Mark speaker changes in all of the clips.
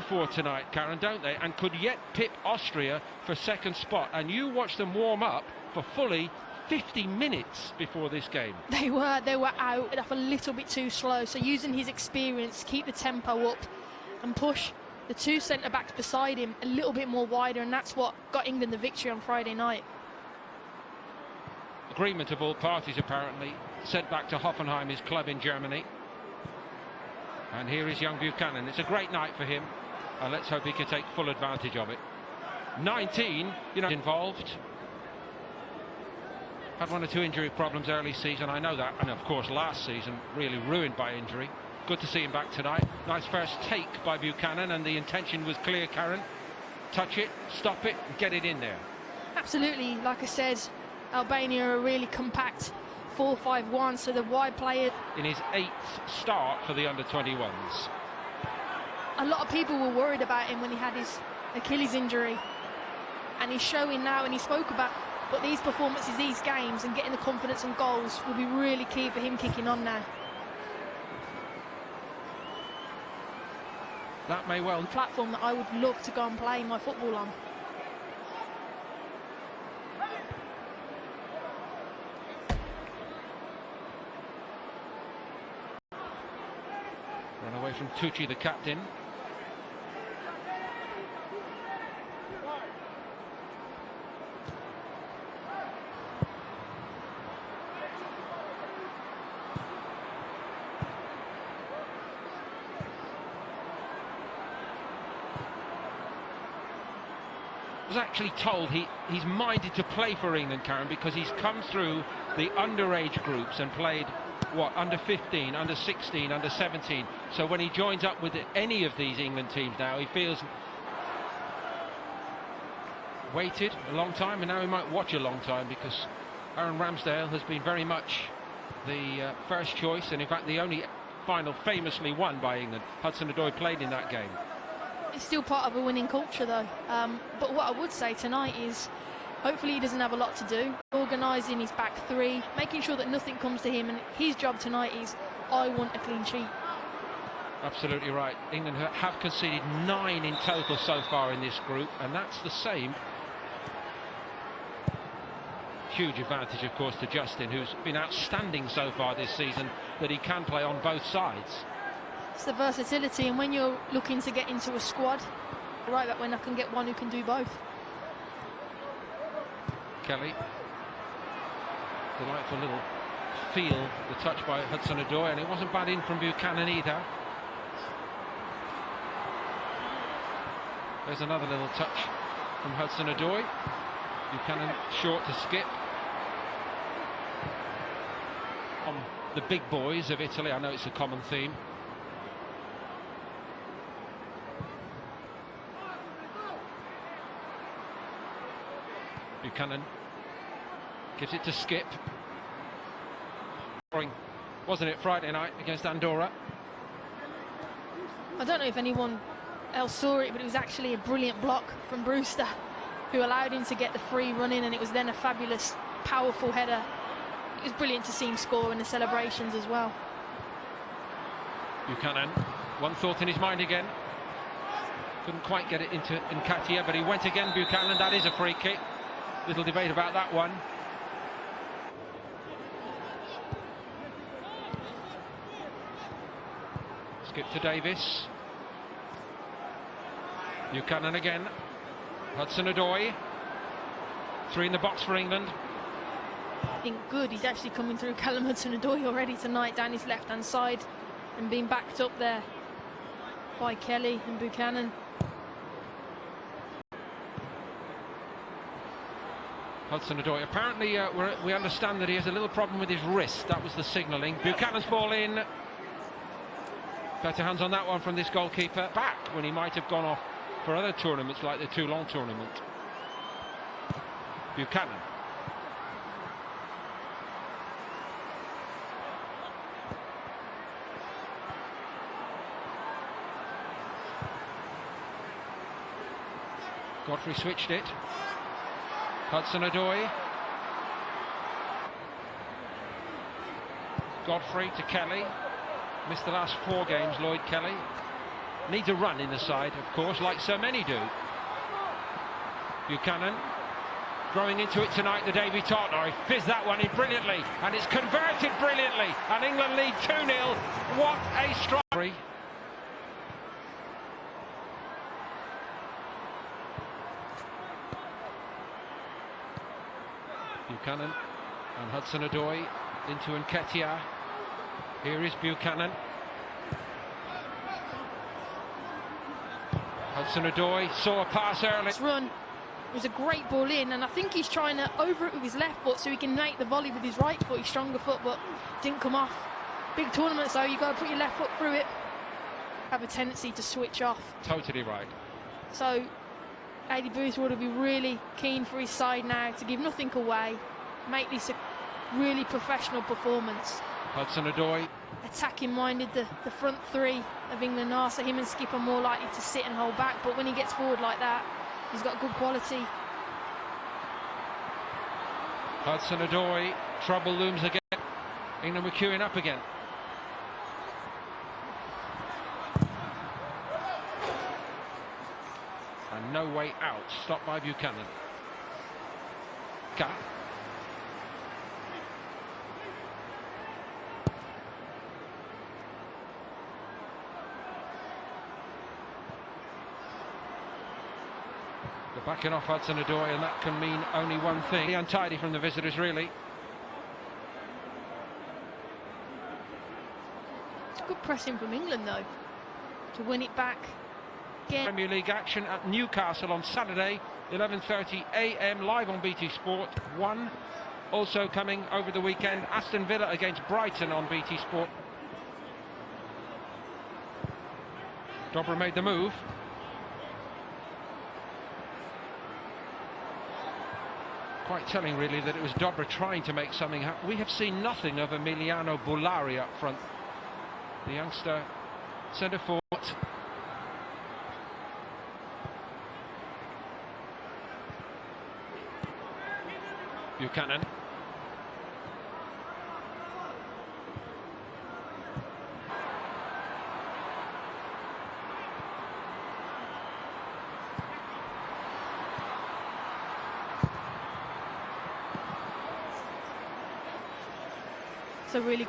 Speaker 1: for tonight, Karen, don't they? And could yet pip Austria for second spot. And you watch them warm up for fully 50 minutes before this game.
Speaker 2: They were out a little bit too slow. So using his experience, keep the tempo up and push the two centre-backs beside him a little bit more wider, and that's what got England the victory on Friday night.
Speaker 1: Agreement of all parties, apparently. Sent back to Hoffenheim, his club in Germany. And here is young Buchanan. It's a great night for him, and let's hope he can take full advantage of it. 19, involved. Had one or two injury problems early season, I know that, and of course last season really ruined by injury. Good to see him back tonight. Nice first take by Buchanan, and the intention was clear, Karen. Touch it, stop it, get it in there.
Speaker 2: Absolutely, like I said, Albania are really compact 4-5-1, so the wide player.
Speaker 1: In his 8th start for the under-21s.
Speaker 2: A lot of people were worried about him when he had his Achilles injury, and he's showing now, and he spoke about, but these performances, these games, and getting the confidence and goals will be really key for him kicking on now.
Speaker 1: That may well.
Speaker 2: Platform that I would love to go and play my football on.
Speaker 1: Run away from Tucci, the captain. Was actually told he's minded to play for England, Karen, because he's come through the underage groups and played under 15, under 16, under 17. So when he joins up with any of these England teams now, he feels waited a long time, and now he might watch a long time, because Aaron Ramsdale has been very much the first choice, and in fact the only final famously won by England. Hudson-Odoi played in that game.
Speaker 2: It's still part of a winning culture, though. But what I would say tonight is, hopefully he doesn't have a lot to do. Organising his back three, making sure that nothing comes to him, and his job tonight is, I want a clean sheet.
Speaker 1: Absolutely right. England have conceded 9 in total so far in this group, and that's the same. Huge advantage, of course, to Justin, who's been outstanding so far this season, that he can play on both sides.
Speaker 2: It's the versatility, and when you're looking to get into a squad, right back when I can get one who can do both.
Speaker 1: Kelly. Delightful little feel, the touch by Hudson-Odoi, and it wasn't bad in from Buchanan either. There's another little touch from Hudson-Odoi. Buchanan short to skip. On the big boys of Italy, I know it's a common theme. Buchanan gives it to Skip. Wasn't it Friday night against Andorra?
Speaker 2: I don't know if anyone else saw it, but it was actually a brilliant block from Brewster, who allowed him to get the free run in, and it was then a fabulous, powerful header. It was brilliant to see him score in the celebrations as well.
Speaker 1: Buchanan, one thought in his mind again. Couldn't quite get it into Nketiah, but he went again, Buchanan. That is a free kick. Little debate about that one. Skip to Davis. Buchanan again. Hudson-Odoi. 3 in the box for England.
Speaker 2: I think good. He's actually coming through Callum Hudson-Odoi already tonight down his left-hand side, and being backed up there by Kelly and Buchanan.
Speaker 1: Hudson-Odoi. Apparently, we understand that he has a little problem with his wrist. That was the signalling. Buchanan's ball in. Better hands on that one from this goalkeeper. Back when he might have gone off for other tournaments like the Toulon tournament. Buchanan. Godfrey switched it. Hudson-Odoi. Godfrey to Kelly. Missed the last 4 games, Lloyd Kelly. needs a run in the side, of course, like so many do. Buchanan growing into it tonight, the debutante. Oh, he fizzed that one in brilliantly, and it's converted brilliantly, and England lead 2-0. What a strike! Buchanan and Hudson-Odoi into Nketiah. Here is Buchanan. Hudson-Odoi saw a pass early.
Speaker 2: This run was a great ball in, and I think he's trying to over it with his left foot so he can make the volley with his right foot, his stronger foot, but didn't come off. Big tournaments though, you got to put your left foot through it. Have a tendency to switch off.
Speaker 1: Totally right.
Speaker 2: So Aidy Boothroyd will be really keen for his side now to give nothing away, make this a really professional performance.
Speaker 1: Hudson-Odoi.
Speaker 2: Attacking minded, the front three of England are, so him and Skip are more likely to sit and hold back, but when he gets forward like that, he's got good quality.
Speaker 1: Hudson-Odoi, trouble looms again. England were queuing up again. And no way out, stopped by Buchanan. Cut. They're backing off Hudson-Odoi, and that can mean only one thing. Untidy from the visitors, really.
Speaker 2: It's good pressing from England, though, to win it back. Again.
Speaker 1: Premier League action at Newcastle on Saturday, 11:30 AM, live on BT Sport 1. Also coming over the weekend, Aston Villa against Brighton on BT Sport. Dobra made the move. Quite telling, really, that it was Dobra trying to make something happen. We have seen nothing of Emiliano Bollari up front. The youngster centre forward. Buchanan.
Speaker 2: So really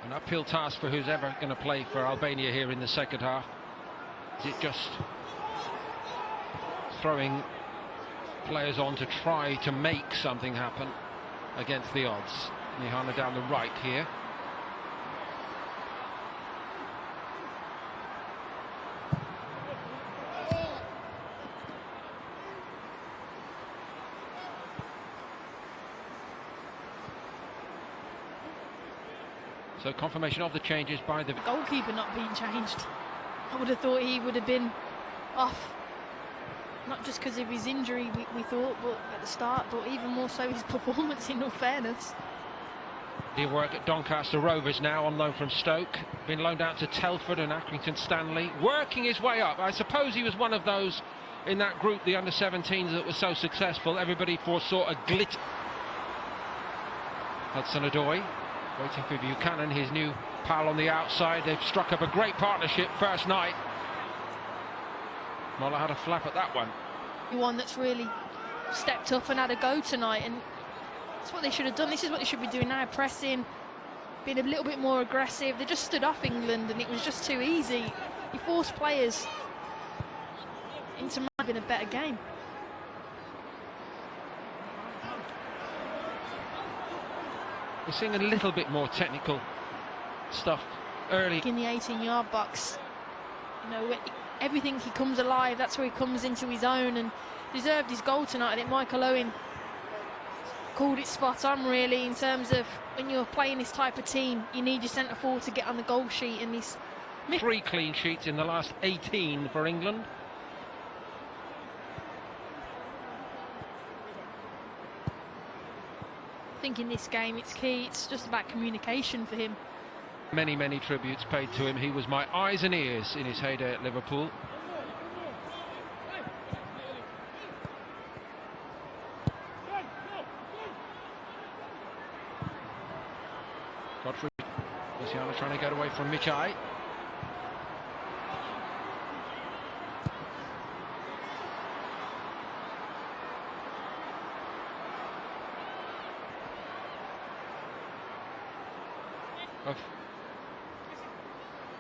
Speaker 1: an uphill task for who's ever going to play for Albania here in the second half. Is it just throwing players on to try to make something happen against the odds? Mihana down the right here. So confirmation of the changes by the
Speaker 2: goalkeeper not being changed. I would have thought he would have been off. Not just because of his injury, we thought, but at the start, but even more so his performance, in all fairness.
Speaker 1: He work at Doncaster Rovers now, on loan from Stoke. Been loaned out to Telford and Accrington Stanley. Working his way up. I suppose he was one of those in that group, the under-17s, that was so successful. Everybody foresaw a glitter. Hudson-Odoi waiting for Buchanan, his new pal on the outside. They've struck up a great partnership first night. Mola had a flap at that one.
Speaker 2: One that's really stepped up and had a go tonight, and that's what they should have done. This is what they should be doing now, pressing, being a little bit more aggressive. They just stood off England and it was just too easy. You forced players into having a better game.
Speaker 1: We're seeing a little bit more technical stuff early.
Speaker 2: In the 18-yard box, you know, everything, he comes alive. That's where he comes into his own and deserved his goal tonight. I think Michael Owen called it spot on, really, in terms of when you're playing this type of team, you need your centre forward to get on the goal sheet, and he's
Speaker 1: 3 clean sheets in the last 18 for England.
Speaker 2: I think in this game it's key. It's just about communication for him.
Speaker 1: Many tributes paid to him. He was my eyes and ears in his heyday at Liverpool. Godfrey Luciano trying to get away from Michai. Of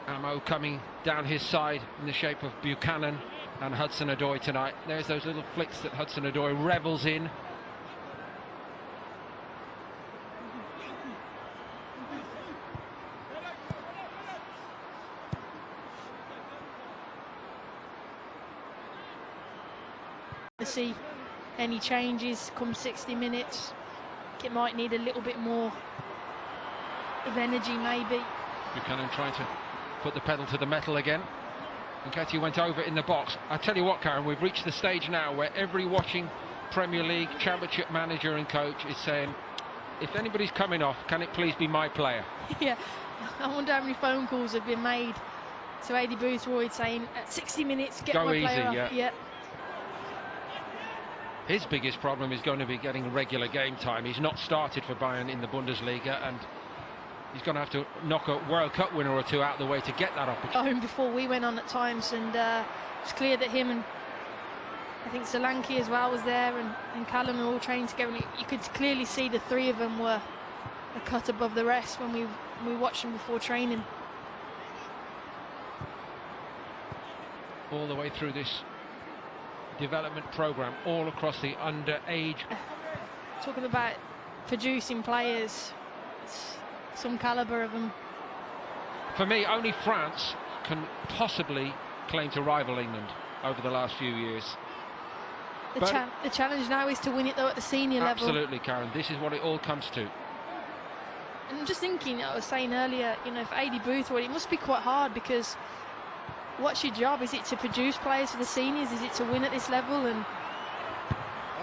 Speaker 1: ammo coming down his side in the shape of Buchanan and Hudson-Odoi tonight. There's those little flicks that Hudson-Odoi revels in.
Speaker 2: To see any changes come 60 minutes. It might need a little bit more of energy, maybe.
Speaker 1: Buchanan trying to put the pedal to the metal again. Nketiah went over in the box. I tell you what, Karen, we've reached the stage now where every watching Premier League Championship manager and coach is saying, if anybody's coming off, can it please be my player?
Speaker 2: Yeah, I wonder how many phone calls have been made to Adi Boothroyd saying, at 60 minutes, get my player off. Yeah.
Speaker 1: His biggest problem is going to be getting regular game time. He's not started for Bayern in the Bundesliga, and he's going to have to knock a World Cup winner or two out of the way to get that opportunity.
Speaker 2: Before we went on at times, and it's clear that him and I think Solanke as well was there, and Callum were all trained together. And you could clearly see the three of them were a cut above the rest when we watched them before training.
Speaker 1: All the way through this development program, all across the underage.
Speaker 2: Talking about producing players, some calibre of them.
Speaker 1: For me, only France can possibly claim to rival England over the last few years.
Speaker 2: The challenge now is to win it though at the senior level.
Speaker 1: Absolutely, Karen. This is what it all comes to.
Speaker 2: And I'm just thinking, I was saying earlier, you know, for Adi Boothroyd, it must be quite hard, because what's your job? Is it to produce players for the seniors? Is it to win at this level? And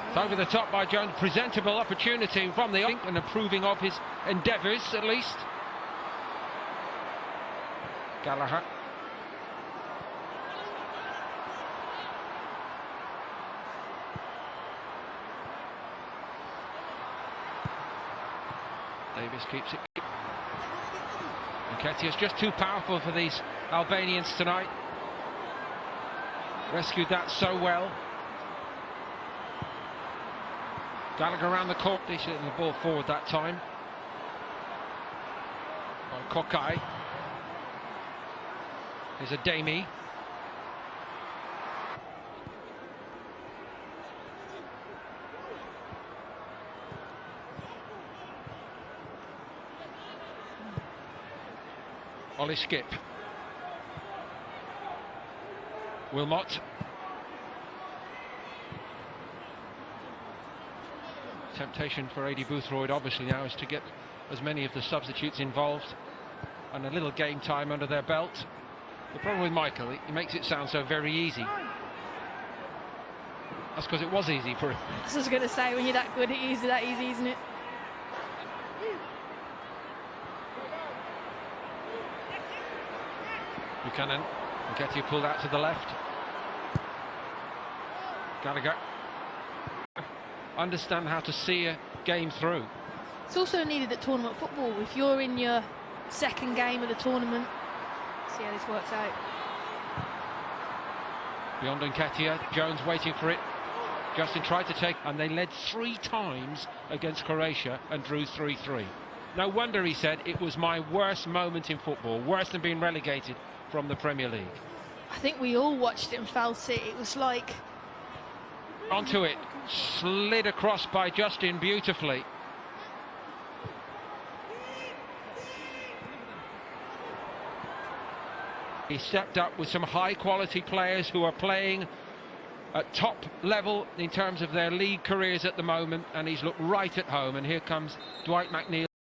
Speaker 1: it's over the top by Jones. Presentable opportunity from the and approving of his endeavours, at least. Gallagher. Davis keeps it. Nketiah's just too powerful for these Albanians tonight. Rescued that so well. Gallagher around the court, decent the ball forward that time. By Kokai. There's a Dami. Ollie Skip. Wilmot. Temptation for Adi Boothroyd obviously now is to get as many of the substitutes involved and a little game time under their belt. The problem with Michael, he makes it sound so very easy. That's because it was easy for him.
Speaker 2: I was just going to say, when you're that good, it is that easy, isn't it?
Speaker 1: Buchanan. Nketiah pulled out to the left. Gallagher. Understand how to see a game through.
Speaker 2: It's also needed at tournament football. If you're in your second game of the tournament, see how this works out.
Speaker 1: Beyond Nketiah, Jones waiting for it. Justin tried to take, and they led 3 times against Croatia and drew 3-3. No wonder he said it was my worst moment in football, worse than being relegated from the Premier League.
Speaker 2: I think we all watched it and felt it. It was like...
Speaker 1: Onto it, slid across by Justin beautifully. He stepped up with some high-quality players who are playing at top level in terms of their league careers at the moment, and he's looked right at home. And here comes Dwight McNeil.